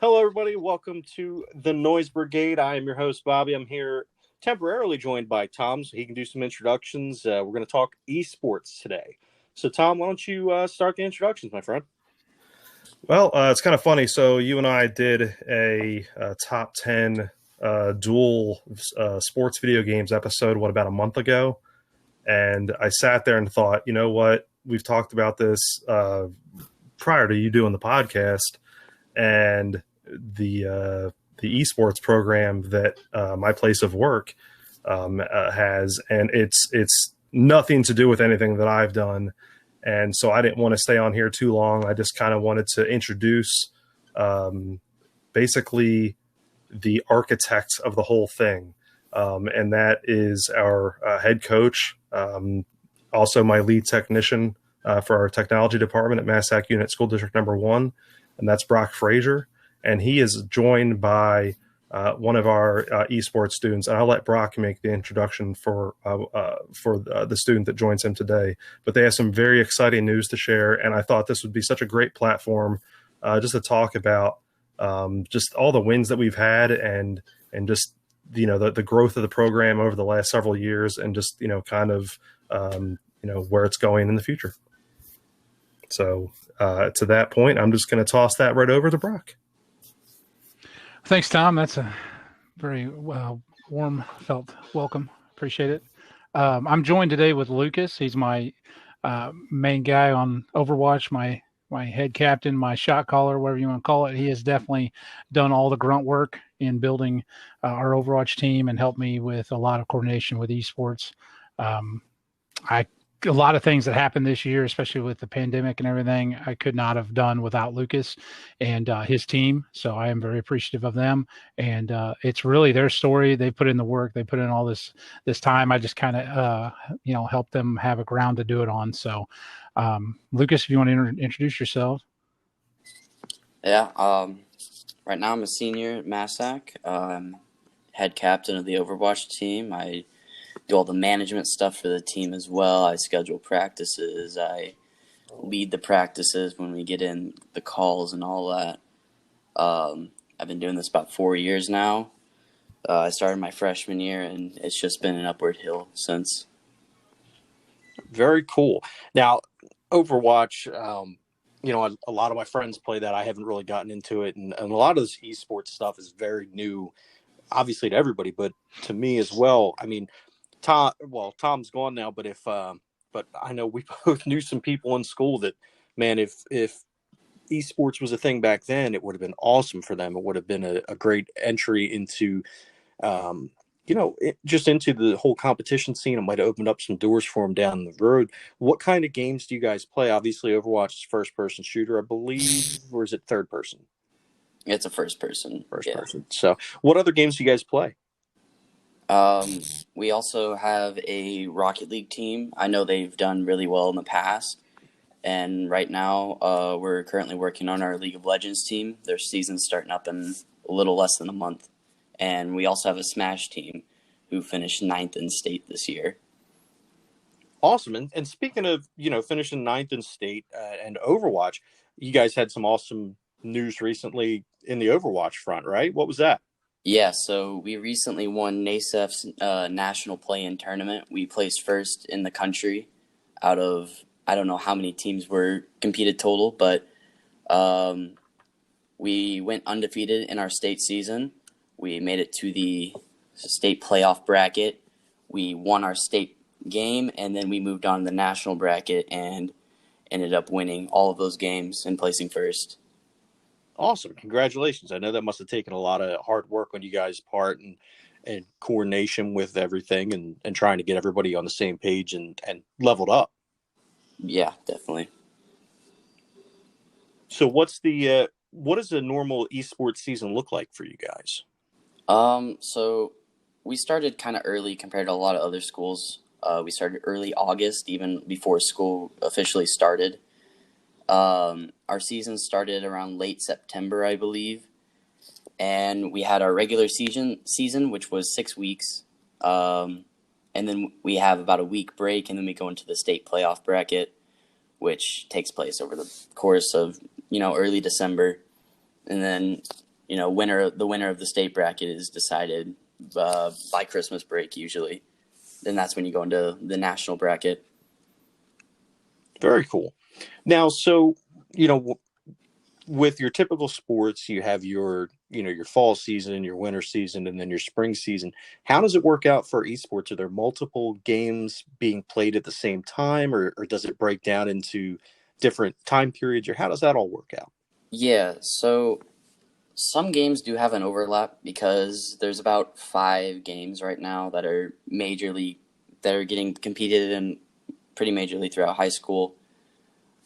Hello, everybody. Welcome to the Noise Brigade. I am your host, Bobby. I'm here temporarily joined by Tom, so he can do some introductions. We're going to talk esports today. So, Tom, why don't you start the introductions, my friend? Well, it's kind of funny. So you and I did a top 10 dual sports video games episode, about a month ago? And I sat there and thought, you know what? We've talked about this prior to you doing the podcast, and the esports program that my place of work has, and it's nothing to do with anything that I've done. And so I didn't want to stay on here too long. I just kind of wanted to introduce um, basically the architect of the whole thing. And that is our head coach, also my lead technician for our technology department at MASSAC Unit School District number 1, and that's Brock Frazier. And he is joined by one of our esports students, and I'll let Brock make the introduction for the student that joins him today. But they have some very exciting news to share, and I thought this would be such a great platform just to talk about just all the wins that we've had, and just the growth of the program over the last several years, and just kind of where it's going in the future. So to that point, I'm just going to toss that right over to Brock. Thanks, Tom. That's a very warm felt welcome. Appreciate it. I'm joined today with Lucas. He's my main guy on Overwatch, my head captain, my shot caller, whatever you want to call it. He has definitely done all the grunt work in building our Overwatch team and helped me with a lot of coordination with esports. A lot of things that happened this year, especially with the pandemic and everything, I could not have done without Lucas and his team. So I am very appreciative of them. And it's really their story. They put in the work. They put in all this time. I just kind of, help them have a ground to do it on. So, Lucas, if you want to introduce yourself. Yeah. Right now I'm a senior at MASSAC. I'm head captain of the Overwatch team. I do all the management stuff for the team as well. I schedule practices. I lead the practices when we get in the calls and all that. I've been doing this about 4 years now. I started my freshman year, and it's just been an upward hill since. Very cool. Now, Overwatch, a lot of my friends play that. I haven't really gotten into it, and a lot of this esports stuff is very new, obviously to everybody, but to me as well. I mean, Tom's gone now, but but I know we both knew some people in school that, man, if esports was a thing back then, it would have been awesome for them. It would have been a great entry into, just into the whole competition scene. It might have opened up some doors for them down the road. What kind of games do you guys play? Obviously, Overwatch is first-person shooter, I believe, or is it third person? It's a first person. First person. So, what other games do you guys play? We also have a Rocket League team. I know they've done really well in the past. And right now, we're currently working on our League of Legends team. Their season's starting up in a little less than a month. And we also have a Smash team who finished 9th in state this year. Awesome. And speaking of, finishing 9th in state and Overwatch, you guys had some awesome news recently in the Overwatch front, right? What was that? Yeah, so we recently won NASEF's national play-in tournament. We placed first in the country out of, I don't know how many teams were competed total, but we went undefeated in our state season. We made it to the state playoff bracket. We won our state game, and then we moved on to the national bracket and ended up winning all of those games and placing first. Awesome. Congratulations. I know that must have taken a lot of hard work on you guys' part and coordination with everything and trying to get everybody on the same page and leveled up. Yeah, definitely. So what does a normal esports season look like for you guys? So we started kind of early compared to a lot of other schools. We started early August, even before school officially started. Our season started around late September, I believe, and we had our regular season, which was 6 weeks, and then we have about a week break, and then we go into the state playoff bracket, which takes place over the course of early December, and then the winner of the state bracket is decided by Christmas break usually. Then that's when you go into the national bracket. Very cool. Now, so, with your typical sports, you have your fall season, your winter season, and then your spring season. How does it work out for esports? Are there multiple games being played at the same time, or does it break down into different time periods, or how does that all work out? Yeah, so some games do have an overlap because there's about 5 games right now that are getting competed in pretty majorly throughout high school.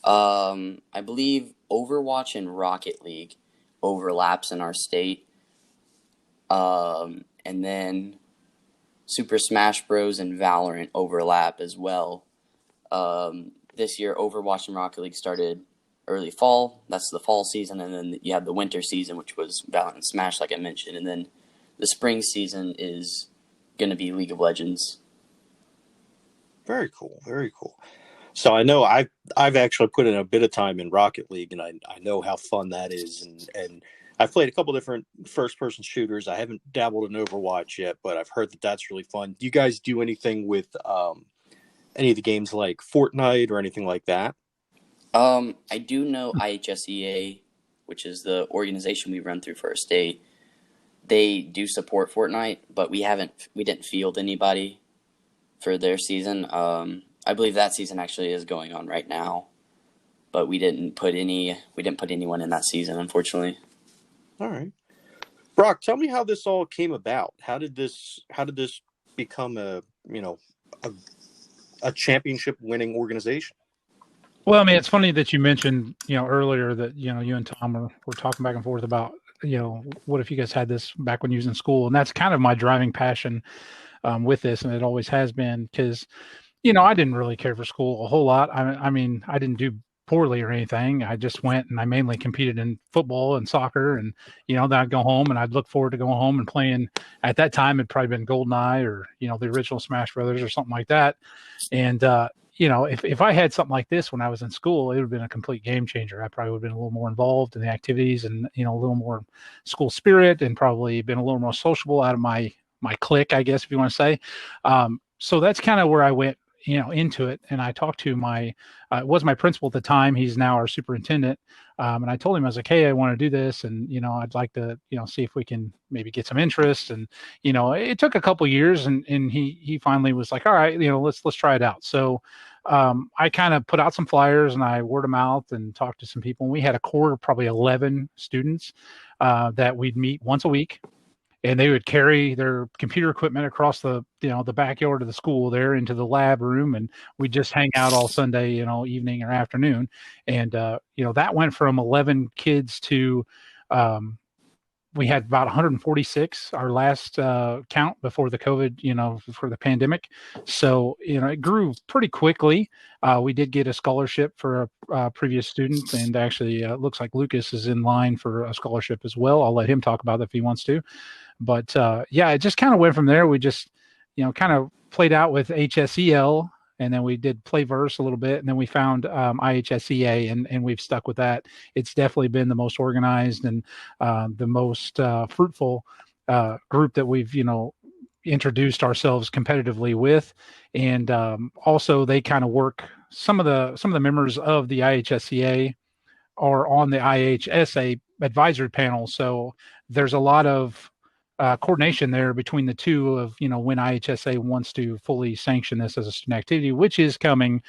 I believe Overwatch and Rocket League overlaps in our state. And then Super Smash Bros. And Valorant overlap as well. This year, Overwatch and Rocket League started early fall. That's the fall season. And then you have the winter season, which was Valorant and Smash, like I mentioned. And then the spring season is going to be League of Legends. Very cool. Very cool. So I know I've actually put in a bit of time in Rocket League, and I know how fun that is. And I've played a couple different first-person shooters. I haven't dabbled in Overwatch yet, but I've heard that that's really fun. Do you guys do anything with any of the games like Fortnite or anything like that? I do know IHSEA, which is the organization we run through for our state. They do support Fortnite, but we didn't field anybody for their season. I believe that season actually is going on right now, but we didn't put anyone in that season, unfortunately. All right. Brock, tell me how this all came about. How did this become a championship winning organization? Well, I mean, it's funny that you mentioned, earlier that, you and Tom were talking back and forth about, what if you guys had this back when you was in school? And that's kind of my driving passion with this. And it always has been because, I didn't really care for school a whole lot. I mean, I didn't do poorly or anything. I just went and I mainly competed in football and soccer. And, then I'd go home and I'd look forward to going home and playing. At that time, it'd probably been GoldenEye or, the original Smash Brothers or something like that. And, if I had something like this when I was in school, it would have been a complete game changer. I probably would have been a little more involved in the activities and, a little more school spirit and probably been a little more sociable out of my clique, I guess, if you want to say. So that's kind of where I went, into it. And I talked to it was my principal at the time. He's now our superintendent. And I told him, I was like, hey, I want to do this. And, I'd like to, see if we can maybe get some interest. And, it took a couple years and he finally was like, all right, let's try it out. So I kind of put out some flyers and I word of mouth and talked to some people. And we had a core of probably 11 students that we'd meet once a week. And they would carry their computer equipment across the backyard of the school there into the lab room. And we'd just hang out all Sunday, evening or afternoon. And, that went from 11 kids to, we had about 146, our last count before the COVID, before the pandemic. So, it grew pretty quickly. We did get a scholarship for a previous student. And actually, it looks like Lucas is in line for a scholarship as well. I'll let him talk about it if he wants to. But it just kind of went from there. We just, kind of played out with HSEL, and then we did Playverse a little bit, and then we found IHSEA, and we've stuck with that. It's definitely been the most organized and the most fruitful group that we've, introduced ourselves competitively with. And also, they kind of work. Some of the members of the IHSEA are on the IHSA advisory panel, so there's a lot of coordination there between the two of, when IHSA wants to fully sanction this as a student activity, which is coming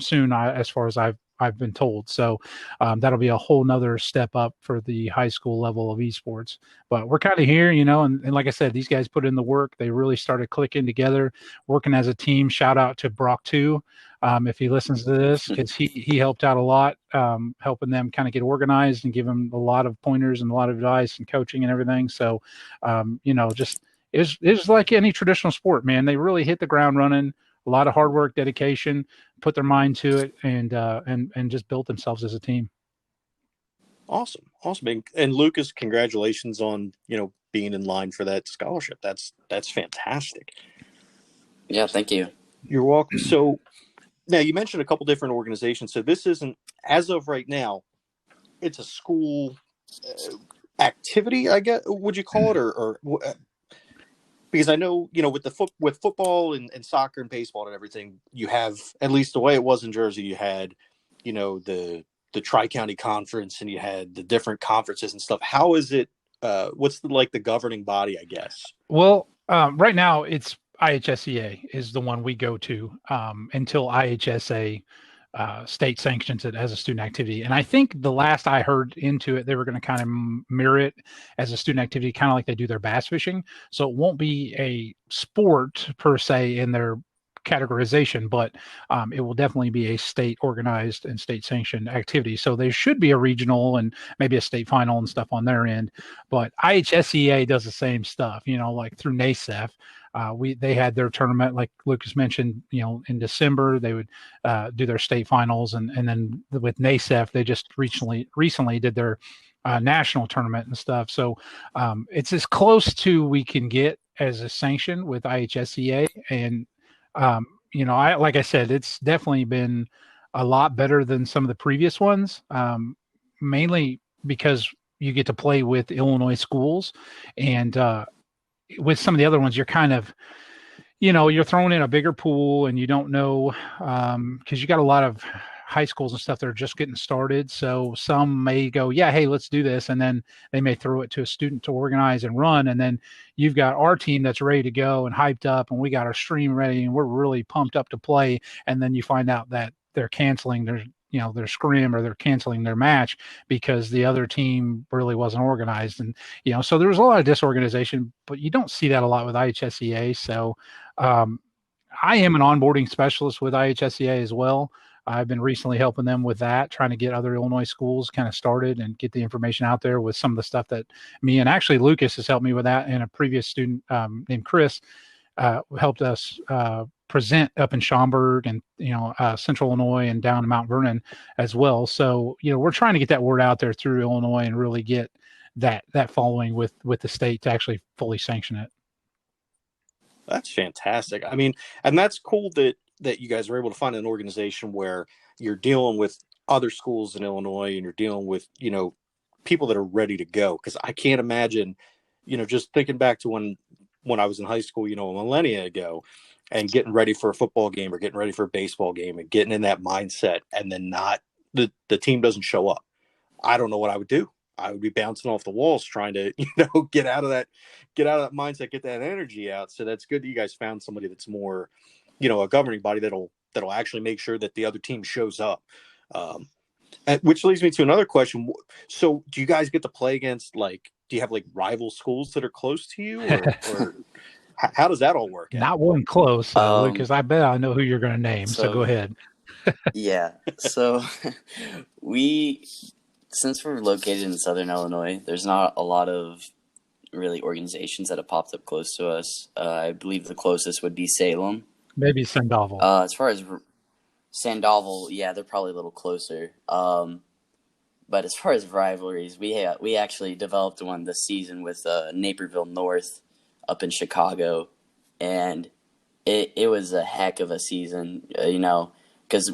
soon, as far as I've been told. So that'll be a whole nother step up for the high school level of esports. But we're kind of here, and like I said, these guys put in the work. They really started clicking together, working as a team. Shout out to Brock too, if he listens to this, because he helped out a lot, helping them kind of get organized and give them a lot of pointers and a lot of advice and coaching and everything. So, just it's like any traditional sport, man. They really hit the ground running. A lot of hard work, dedication, put their mind to it, and just built themselves as a team. Awesome. And Lucas, congratulations on being in line for that scholarship. That's fantastic. Yeah, thank you. You're welcome. So now you mentioned a couple different organizations. So this isn't, as of right now, it's a school activity, I guess, would you call it, because I know, with football and soccer and baseball and everything, you have, at least the way it was in Jersey, you had, the Tri-County Conference, and you had the different conferences and stuff. How is it? What's the governing body, I guess? Well, right now it's IHSEA is the one we go to until IHSA state sanctions it as a student activity. And I think the last I heard into it, they were going to kind of mirror it as a student activity, kind of like they do their bass fishing. So it won't be a sport per se in their categorization, but it will definitely be a state organized and state sanctioned activity. So there should be a regional and maybe a state final and stuff on their end. But IHSEA does the same stuff, like through NASEF. They had their tournament, like Lucas mentioned, in December. They would do their state finals, and then with NASEF, they just recently did their national tournament and stuff. So it's as close to we can get as a sanction with IHSEA. And like I said, it's definitely been a lot better than some of the previous ones, mainly because you get to play with Illinois schools, and with some of the other ones, you're kind of, you're thrown in a bigger pool, and you don't know, because you got a lot of high schools and stuff that are just getting started. So some may go, yeah, hey, let's do this. And then they may throw it to a student to organize and run. And then you've got our team that's ready to go and hyped up, and we got our stream ready, and we're really pumped up to play. And then you find out that they're canceling their scrim, or they're canceling their match because the other team really wasn't organized. And, so there was a lot of disorganization, but you don't see that a lot with IHSEA. So I am an onboarding specialist with IHSEA as well. I've been recently helping them with that, trying to get other Illinois schools kind of started and get the information out there with some of the stuff that me and actually Lucas has helped me with that. And a previous student named Chris helped us present up in Schaumburg and, Central Illinois and down in Mount Vernon as well. So, we're trying to get that word out there through Illinois and really get that following with the state to actually fully sanction it. That's fantastic. I mean, and that's cool that you guys are able to find an organization where you're dealing with other schools in Illinois, and you're dealing with, people that are ready to go. Because I can't imagine, just thinking back to when I was in high school, a millennia ago, and getting ready for a football game or getting ready for a baseball game and getting in that mindset, and then the team doesn't show up. I don't know what I would do. I would be bouncing off the walls trying to, get out of that mindset, get that energy out. So that's good that you guys found somebody that's more, a governing body that'll actually make sure that the other team shows up. Which leads me to another question. So do you guys get to play against, do you have rival schools that are close to you, or how does that all work out? Not one close, Lucas. I bet I know who you're going to name. So go ahead. Yeah. So since we're located in Southern Illinois, there's not a lot of really organizations that have popped up close to us. I believe the closest would be Salem. Maybe Sandoval. As far as Sandoval, yeah, they're probably a little closer. But as far as rivalries, we actually developed one this season with Naperville North up in Chicago, and it was a heck of a season, because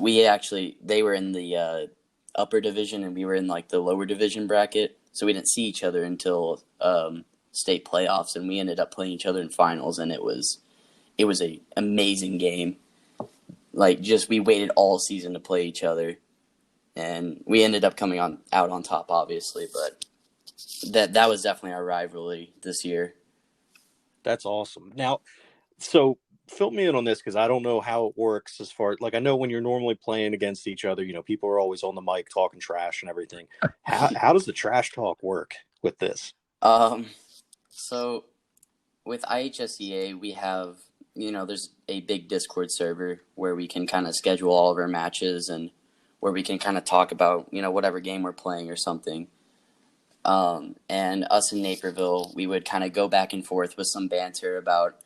they were in the upper division and we were in the lower division bracket, so we didn't see each other until state playoffs, and we ended up playing each other in finals, and it was a amazing game. We waited all season to play each other, and we ended up coming out on top, obviously, but that was definitely our rivalry this year. That's awesome. Now, so fill me in on this, because I don't know how it works as far I know when you're normally playing against each other, people are always on the mic talking trash and everything. How does the trash talk work with this? So with IHSEA, we have, there's a big Discord server where we can kind of schedule all of our matches and where we can kind of talk about, whatever game we're playing or something. And us in Naperville, we would kind of go back and forth with some banter about,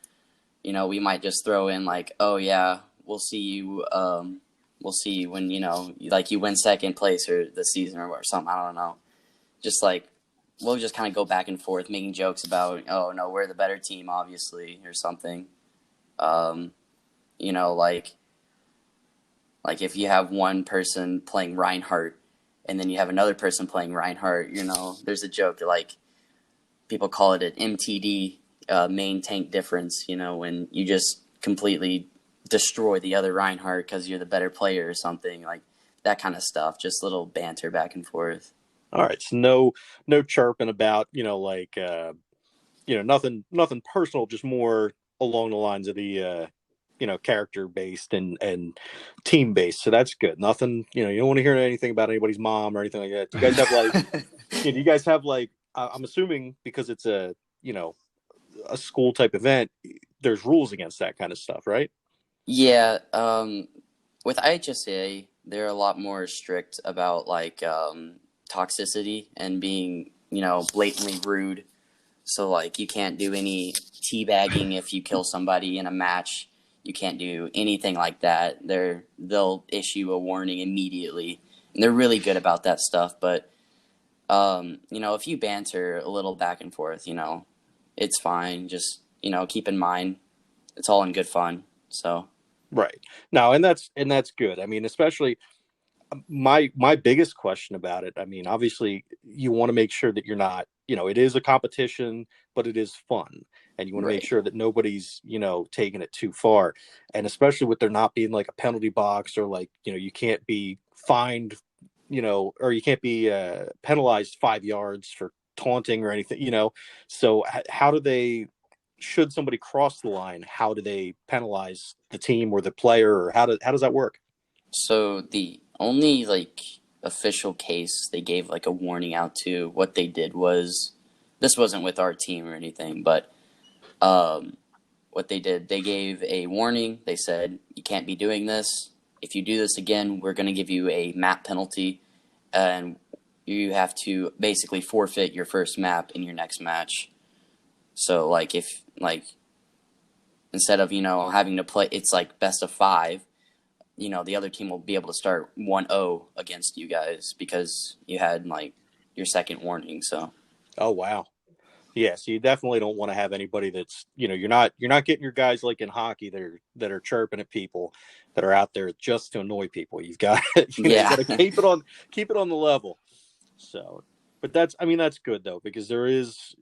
we might just throw in oh yeah, we'll see you when, you win second place or the season or something. I don't know. Just we'll just kind of go back and forth making jokes about, oh no, we're the better team, obviously, or something. If you have one person playing Reinhardt and then you have another person playing Reinhardt, there's a joke people call it an MTD, main tank difference, when you just completely destroy the other Reinhardt because you're the better player or something, like that kind of stuff. Just little banter back and forth. All right. So no chirping about, nothing personal, just more along the lines of the, character based and team based. So that's good. Nothing, you don't want to hear anything about anybody's mom or anything like that. Do you guys have I'm assuming because it's a school type event, there's rules against that kind of stuff, right? Yeah. With IHSA, they're a lot more strict about toxicity and being, blatantly rude. So like you can't do any teabagging if you kill somebody in a match. You can't do anything like that. They'll issue a warning immediately, and they're really good about that stuff. But if you banter a little back and forth, it's fine. Just keep in mind, it's all in good fun. So right now, and that's good. I mean, especially my biggest question about it. I mean, obviously, you want to make sure that you're not. It is a competition, but it is fun. And you want to make sure that nobody's, taking it too far. And especially with there not being like a penalty box or you can't be fined, or you can't be penalized 5 yards for taunting or anything, So how do they, should somebody cross the line, how do they penalize the team or the player, or how does that work? So the only official case they gave a warning out to, what they did was, this wasn't with our team or anything, but what they did, they gave a warning. They said, you can't be doing this. If you do this again, we're going to give you a map penalty, and you have to basically forfeit your first map in your next match. So if instead of having to play, it's best of 5, the other team will be able to start 1-0 against you guys because you had your second warning. So oh wow. Yeah, so you definitely don't want to have anybody that's, you're not getting your guys like in hockey that are chirping at people, that are out there just to annoy people. You've got you got to keep it on the level. So, but that's good though, because there is,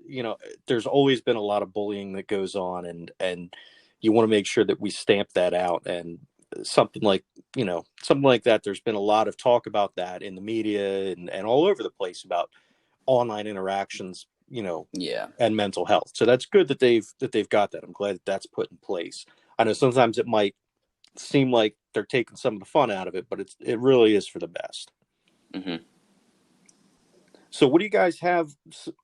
there's always been a lot of bullying that goes on, and you want to make sure that we stamp that out. And something like that, there's been a lot of talk about that in the media and all over the place about online interactions, and mental health. So that's good that they've got that. I'm glad that that's put in place. I know sometimes it might seem like they're taking some of the fun out of it, but it really is for the best. Mm-hmm. So what do you guys have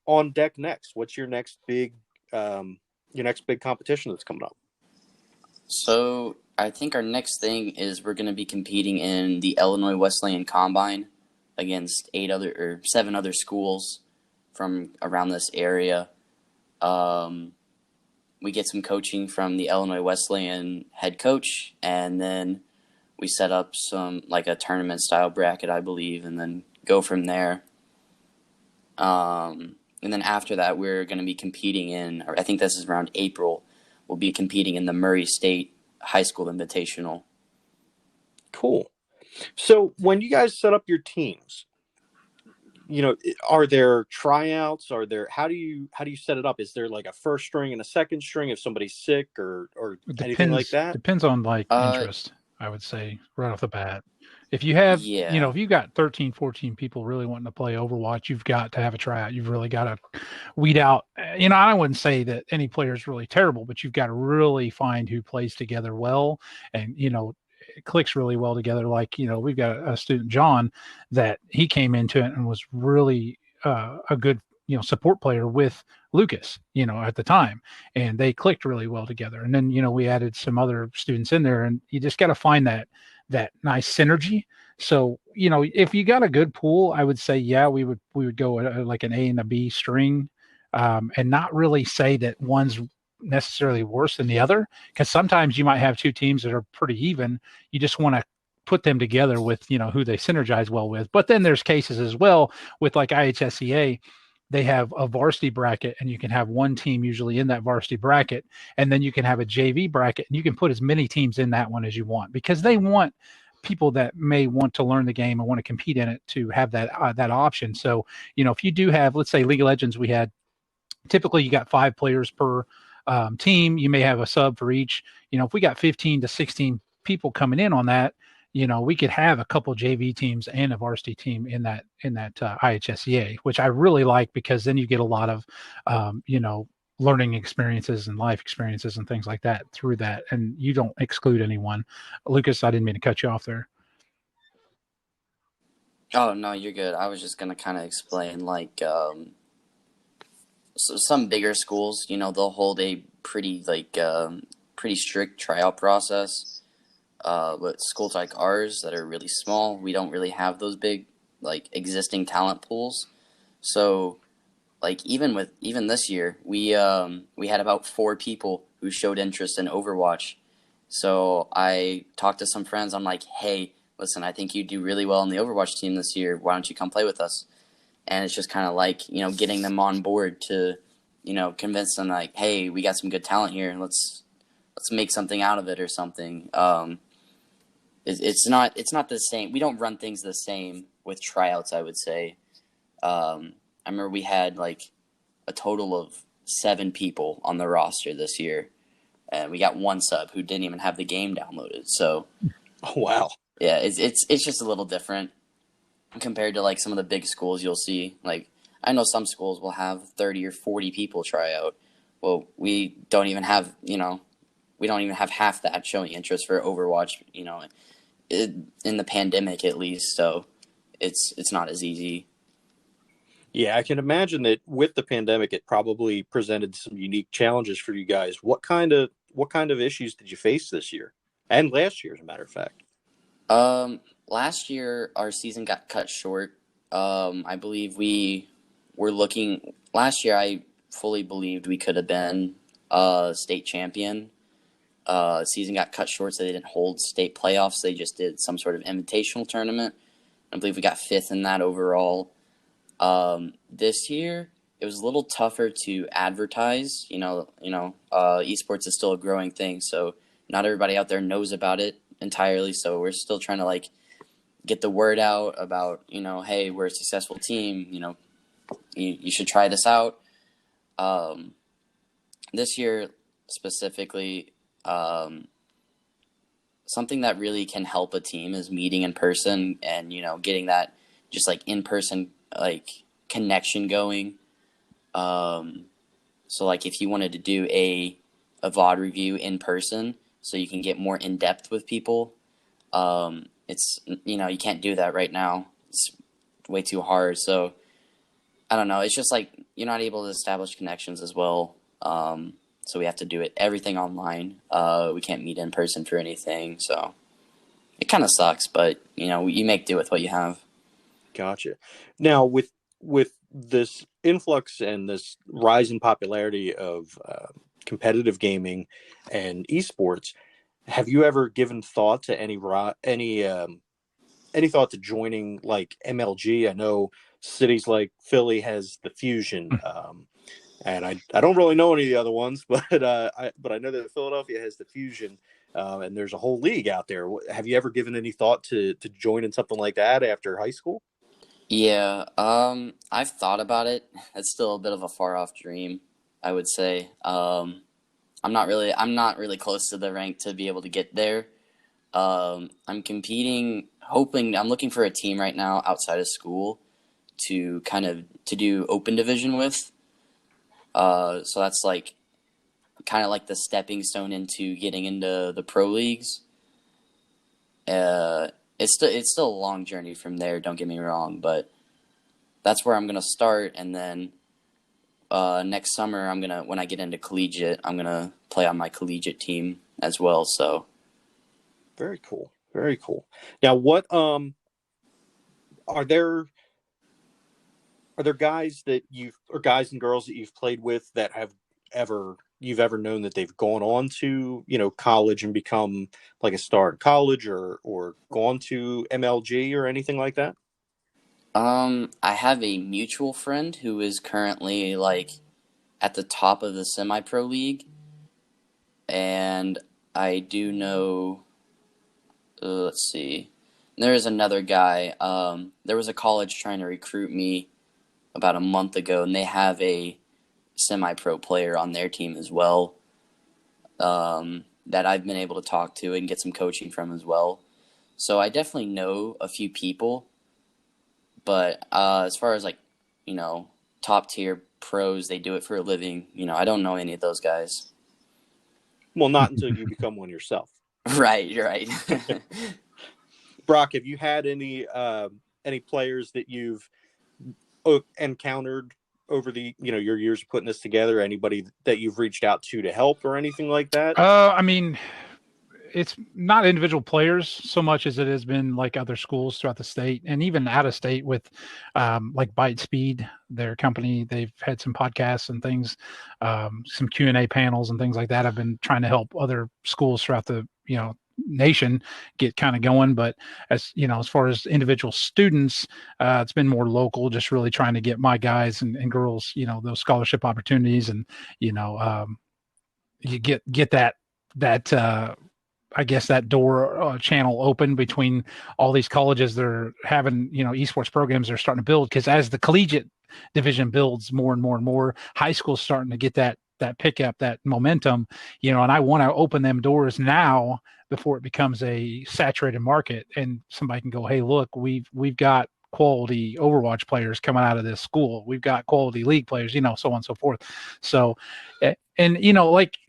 on deck next? What's your next big competition that's coming up? So I think our next thing is we're going to be competing in the Illinois Wesleyan Combine against 7 other schools from around this area. We get some coaching from the Illinois Wesleyan head coach, and then we set up some a tournament style bracket, I believe, and then go from there. And then after that, we're going to be competing in, or I think this is around April, we'll be competing in the Murray State High School Invitational. Cool. So when you guys set up your teams, are there tryouts? How do you set it up? Is there a first string and a second string if somebody's sick or anything like that? Depends on interest, I would say, right off the bat. If you have, if you've got 13, 14 people really wanting to play Overwatch, you've got to have a tryout. You've really got to weed out, I wouldn't say that any player is really terrible, but you've got to really find who plays together well and, it clicks really well together. We've got a student, John, that he came into it and was really a good, support player with Lucas, at the time, and they clicked really well together. And then, we added some other students in there, and you just got to find that nice synergy. So, if you got a good pool, I would say, yeah, we would go like an A and a B string, and not really say that one's necessarily worse than the other, because sometimes you might have 2 teams that are pretty even. You just want to put them together with who they synergize well with. But then there's cases as well with IHSCA. They have a varsity bracket, and you can have one team usually in that varsity bracket, and then you can have a JV bracket, and you can put as many teams in that one as you want, because they want people that may want to learn the game and want to compete in it to have that option. So if you do have, let's say League of Legends, we had typically you got 5 players per team. You may have a sub for each. If we got 15 to 16 people coming in on that, we could have a couple JV teams and a varsity team in that IHSCA, which I really like, because then you get a lot of, learning experiences and life experiences and things like that through that, and you don't exclude anyone. Lucas, I didn't mean to cut you off there. Oh, no, you're good. I was just going to kind of explain, like, so some bigger schools, they'll hold a pretty strict tryout process. But schools like ours that are really small, we don't really have those big, existing talent pools. So, even this year, we had about 4 people who showed interest in Overwatch. So I talked to some friends. I'm like, hey, listen, I think you do really well on the Overwatch team this year. Why don't you come play with us? And it's just kind of getting them on board to, convince them, hey, we got some good talent here. Let's make something out of it or something. It's not the same. We don't run things the same with tryouts, I would say. I remember we had a total of 7 people on the roster this year, and we got 1 sub who didn't even have the game downloaded. So, oh wow, yeah, it's just a little different compared to some of the big schools you'll see. I know some schools will have 30 or 40 people try out. Well, we don't even have half that showing interest for Overwatch. In the pandemic at least, so it's not as easy. Yeah, I can imagine that with the pandemic, it probably presented some unique challenges for you guys. What kind of issues did you face this year and last year, as a matter of fact? Last year our season got cut short. I believe we were looking last year. I fully believed we could have been state champion. Season got cut short, so they didn't hold state playoffs. They just did some sort of invitational tournament. I believe we got 5th in that overall. This year it was a little tougher to advertise. Esports is still a growing thing, so not everybody out there knows about it entirely. So we're still trying to get the word out about, hey, we're a successful team. You should try this out. This year specifically, something that really can help a team is meeting in person and, getting that just in-person connection going. So if you wanted to do a VOD review in person so you can get more in depth with people, it's, you can't do that right now. It's way too hard. So I don't know. It's just you're not able to establish connections as well. So we have to do everything online. We can't meet in person for anything. So it kind of sucks, but you make do with what you have. Gotcha. Now with this influx and this rise in popularity of competitive gaming and esports, have you ever given thought to any thought to joining MLG? I know cities like Philly has the Fusion, and I don't really know any of the other ones, but I know that Philadelphia has the Fusion, and there's a whole league out there. Have you ever given any thought to joining something like that after high school? Yeah, I've thought about it. It's still a bit of a far off dream, I would say. I'm not really close to the rank to be able to get there. I'm competing, I'm looking for a team right now outside of school to to do open division with. So that's kind of the stepping stone into getting into the pro leagues. It's still a long journey from there, don't get me wrong, but that's where I'm gonna start, and then next summer when I get into collegiate, I'm gonna play on my collegiate team as well. So very cool. Now, what are there guys and girls that you've played with that you've ever known that they've gone on to college and become a star in college or gone to MLG or anything like that? I have a mutual friend who is currently at the top of the semi-pro league, and I do know. Let's see. There is another guy. There was a college trying to recruit me about a month ago, and they have a semi-pro player on their team as well, that I've been able to talk to and get some coaching from as well. So I definitely know a few people, but as far as like, top tier pros, they do it for a living. I don't know any of those guys. Well, not until you become one yourself. Right, you're right. Brock, have you had any players that you've encountered over the your years of putting this together? Anybody that you've reached out to help or anything like that? I mean, it's not individual players so much as it has been like other schools throughout the state and even out of state with like Bite Speed, their company. They've had some podcasts and things, some Q&A panels and things like that. I've been trying to help other schools throughout the, nation get kind of going. But as far as individual students, it's been more local, just really trying to get my guys and girls, those scholarship opportunities. And, you get that I guess that door channel open between all these colleges that are having, esports programs they're starting to build. Because as the collegiate division builds more and more and more, high school's starting to get that pickup, that momentum, and I want to open them doors now before it becomes a saturated market and somebody can go, hey, look, we've got quality Overwatch players coming out of this school. We've got quality league players, so on and so forth. So, and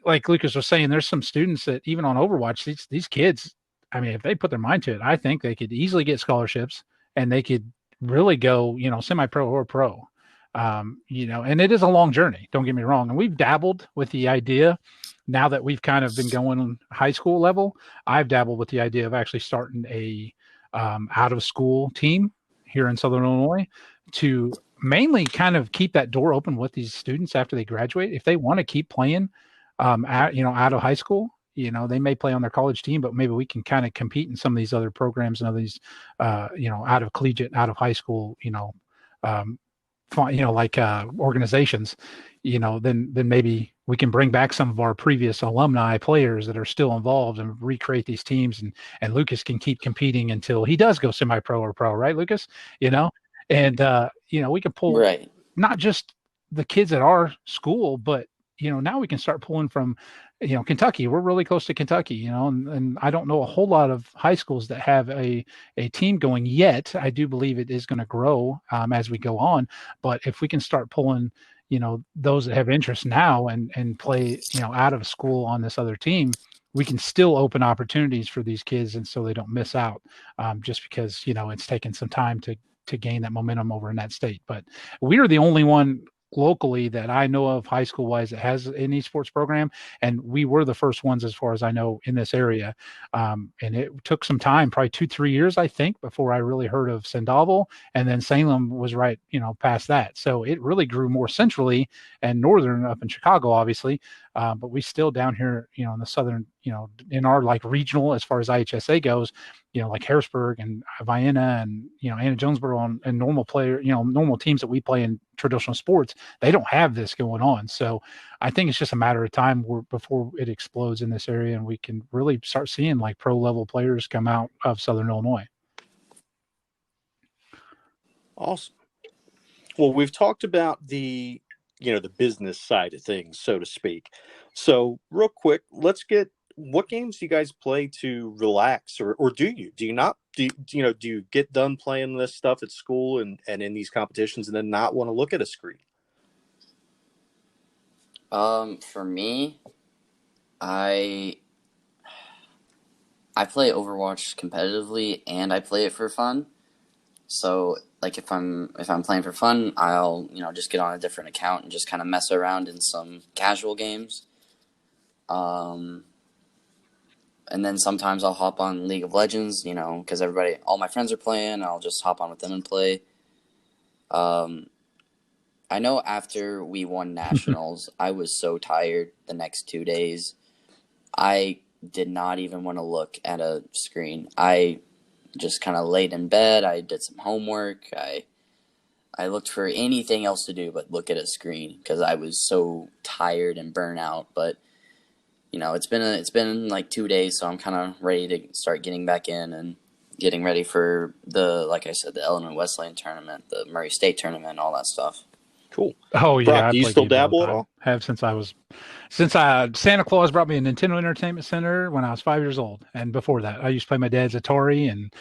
like Lucas was saying, there's some students that even on Overwatch, these kids, I mean, if they put their mind to it, I think they could easily get scholarships and they could really go, semi-pro or pro. And it is a long journey. Don't get me wrong. And we've dabbled with the idea now that we've kind of been going high school level. I've dabbled with the idea of actually starting a out of school team here in Southern Illinois to mainly kind of keep that door open with these students after they graduate. If they want to keep playing, out of high school, they may play on their college team, but maybe we can kind of compete in some of these other programs and other these, out of collegiate, out of high school, organizations, then maybe we can bring back some of our previous alumni players that are still involved and recreate these teams. And Lucas can keep competing until he does go semi-pro or pro, right, Lucas? And, we can pull Right. not just the kids at our school, but, now we can start pulling from, Kentucky. We're really close to Kentucky, and I don't know a whole lot of high schools that have a team going yet. I do believe it is going to grow as we go on. But if we can start pulling, those that have interest now and play, out of school on this other team, we can still open opportunities for these kids. And so they don't miss out just because, it's taken some time to gain that momentum over in that state. But we are the only one locally that I know of high school wise that has an esports program. And we were the first ones, as far as I know, in this area. And it took some time, probably 2-3 years, I think, before I really heard of Sandoval. And then Salem was right, past that. So it really grew more centrally and northern up in Chicago, obviously. But we still down here, in the southern, in our like regional, as far as IHSA goes, like Harrisburg and Vienna and, Anna Jonesboro and normal normal teams that we play in traditional sports, they don't have this going on. So I think it's just a matter of time before it explodes in this area and we can really start seeing like pro level players come out of Southern Illinois. Awesome. Well, we've talked about the business side of things, so to speak. So real quick, let's get, what games do you guys play to relax, or do you not? Do you get done playing this stuff at school and in these competitions and then not want to look at a screen? For me, I play Overwatch competitively and I play it for fun. So like if I'm playing for fun, I'll just get on a different account and just kind of mess around in some casual games. And then sometimes I'll hop on League of Legends, because all my friends are playing. I'll just hop on with them and play. I know after we won nationals, I was so tired the next 2 days. I did not even want to look at a screen. I just kind of laid in bed. I did some homework. I looked for anything else to do but look at a screen because I was so tired and burnt out. But it's been like 2 days, so I'm kind of ready to start getting back in and getting ready for like I said, the Illinois Wesleyan tournament, the Murray State tournament, all that stuff. Cool. Oh yeah, Brock, I do you play still games all dabble the at time. all? Have since Santa Claus brought me a Nintendo Entertainment Center when I was 5 years old, and before that, I used to play my dad's Atari, and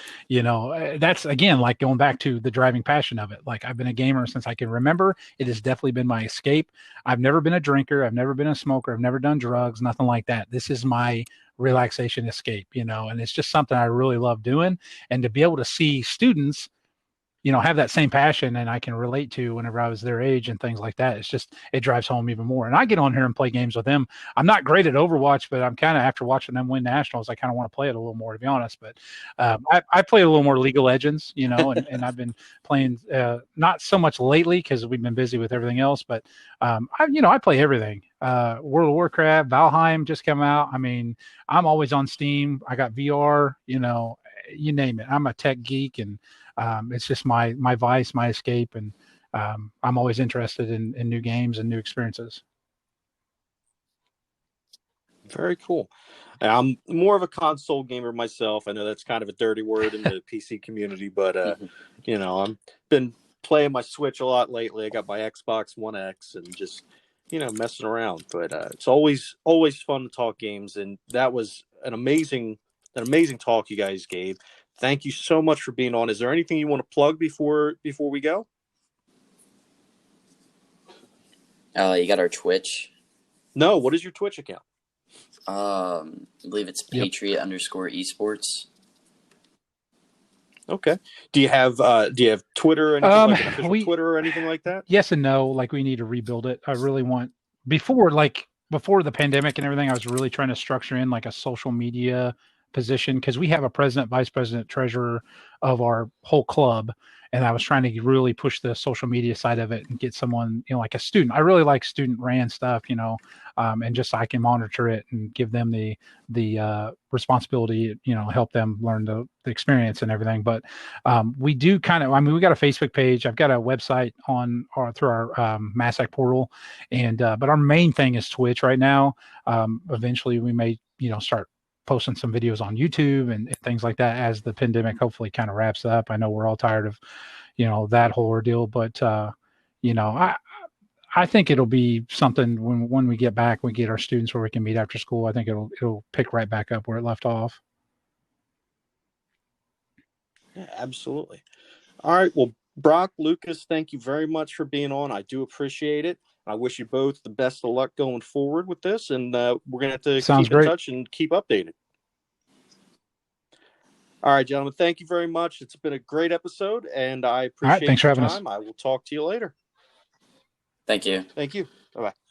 that's again like going back to the driving passion of it. Like I've been a gamer since I can remember. It has definitely been my escape. I've never been a drinker. I've never been a smoker. I've never done drugs. Nothing like that. This is my relaxation escape, and it's just something I really love doing, and to be able to see students have that same passion and I can relate to whenever I was their age and things like that. It drives home even more. And I get on here and play games with them. I'm not great at Overwatch, but I'm kind of, after watching them win nationals, I kind of want to play it a little more, to be honest. But I play a little more League of Legends, and I've been playing not so much lately because we've been busy with everything else, but I play everything. World of Warcraft, Valheim just came out. I mean, I'm always on Steam. I got VR, you name it. I'm a tech geek, and it's just my vice, my escape, and I'm always interested in new games and new experiences. Very cool. I'm more of a console gamer myself. I know that's kind of a dirty word in the PC community, but I've been playing my Switch a lot lately. I got my Xbox One X and just messing around. But it's always fun to talk games, and that was an amazing talk you guys gave. Thank you so much for being on. Is there anything you want to plug before we go? You got our Twitch. No, what is your Twitch account? I believe it's Patriot_esports. Okay. Do you have Twitter or anything like an official Twitter or anything like that? Yes and no. Like we need to rebuild it. I really want before the pandemic and everything, I was really trying to structure in like a social media position because we have a president, vice president, treasurer of our whole club. And I was trying to really push the social media side of it and get someone, like a student. I really like student ran stuff, and just so I can monitor it and give them the responsibility, help them learn the experience and everything. But we do we got a Facebook page. I've got a website through our MASSAC portal, and but our main thing is Twitch right now. Eventually, we may start posting some videos on YouTube and things like that as the pandemic hopefully kind of wraps up. I know we're all tired of, that whole ordeal, but I think it'll be something when we get back, we get our students where we can meet after school. I think it'll pick right back up where it left off. Yeah, absolutely. All right. Well, Brock, Lucas, thank you very much for being on. I do appreciate it. I wish you both the best of luck going forward with this, and we're going to have to keep in touch and keep updated. All right, gentlemen, thank you very much. It's been a great episode, and I appreciate thanks for having time. us. I will talk to you later. Thank you. Thank you. Bye-bye.